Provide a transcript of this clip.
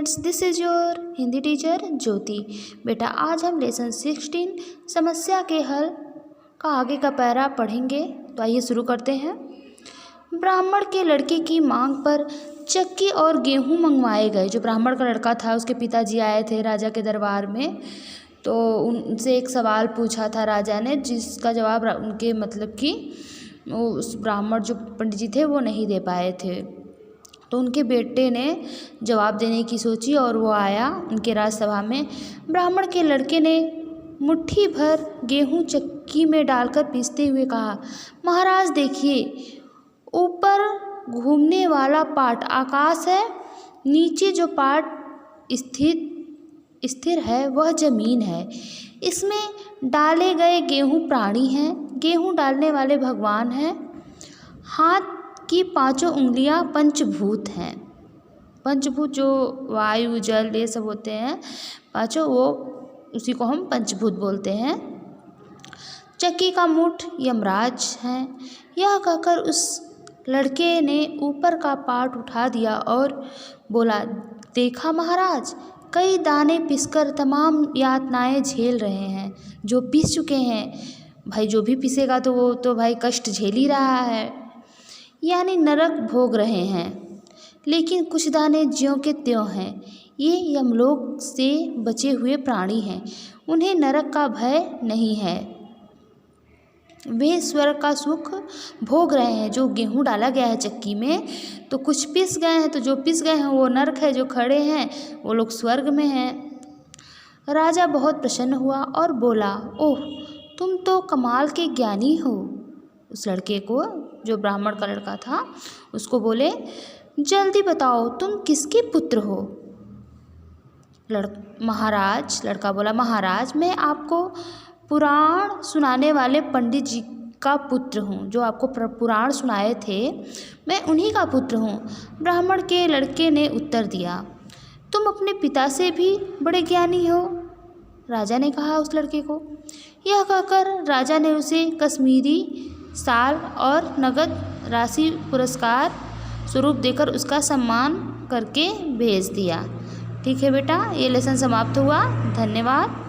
Students, this is your Hindi teacher Jyoti. बेटा आज हम लेसन 16 समस्या के हल का आगे का पैरा पढ़ेंगे। तो आइए शुरू करते हैं। ब्राह्मण के लड़के की मांग पर चक्की और गेहूं मंगवाए गए। जो ब्राह्मण का लड़का था उसके पिताजी आए थे राजा के दरबार में, तो उनसे एक सवाल पूछा था राजा ने, जिसका जवाब उनके मतलब कि उस ब्राह्मण जो पंडित जी थे वो नहीं दे पाए थे। तो उनके बेटे ने जवाब देने की सोची और वो आया उनके राजसभा में। ब्राह्मण के लड़के ने मुट्ठी भर गेहूं चक्की में डालकर पीसते हुए कहा, महाराज देखिए, ऊपर घूमने वाला पाट आकाश है, नीचे जो पाट स्थिर है वह जमीन है। इसमें डाले गए गेहूं प्राणी हैं, गेहूं डालने वाले भगवान हैं। हाथ की पांचों उंगलियां पंचभूत हैं। पंचभूत जो वायु जल ये सब होते हैं पांचों, वो उसी को हम पंचभूत बोलते हैं। चक्की का मुठ यमराज है। यह कहकर उस लड़के ने ऊपर का पाट उठा दिया और बोला, देखा महाराज, कई दाने पिसकर तमाम यातनाएं झेल रहे हैं। जो पिस चुके हैं भाई, जो भी पिसेगा तो वो तो भाई कष्ट झेल ही रहा है, यानी नरक भोग रहे हैं। लेकिन कुछ दाने ज्यों के त्यों हैं। ये यमलोक से बचे हुए प्राणी हैं, उन्हें नरक का भय नहीं है। वे स्वर्ग का सुख भोग रहे हैं। जो गेहूं डाला गया है चक्की में, तो कुछ पिस गए हैं, तो जो पिस गए हैं वो नरक है, जो खड़े हैं वो लोग स्वर्ग में हैं। राजा बहुत प्रसन्न हुआ और बोला, ओह, तुम तो कमाल के ज्ञानी हो। उस लड़के को, जो ब्राह्मण का लड़का था, उसको बोले, जल्दी बताओ तुम किसके पुत्र हो। लड़का बोला, महाराज मैं आपको पुराण सुनाने वाले पंडित जी का पुत्र हूँ। जो आपको पुराण सुनाए थे मैं उन्हीं का पुत्र हूँ। ब्राह्मण के लड़के ने उत्तर दिया, तुम अपने पिता से भी बड़े ज्ञानी हो, राजा ने कहा उस लड़के को। यह कहकर राजा ने उसे कश्मीरी शाल और नगद राशि पुरस्कार स्वरूप देकर उसका सम्मान करके भेज दिया। ठीक है बेटा, ये लेसन समाप्त हुआ। धन्यवाद।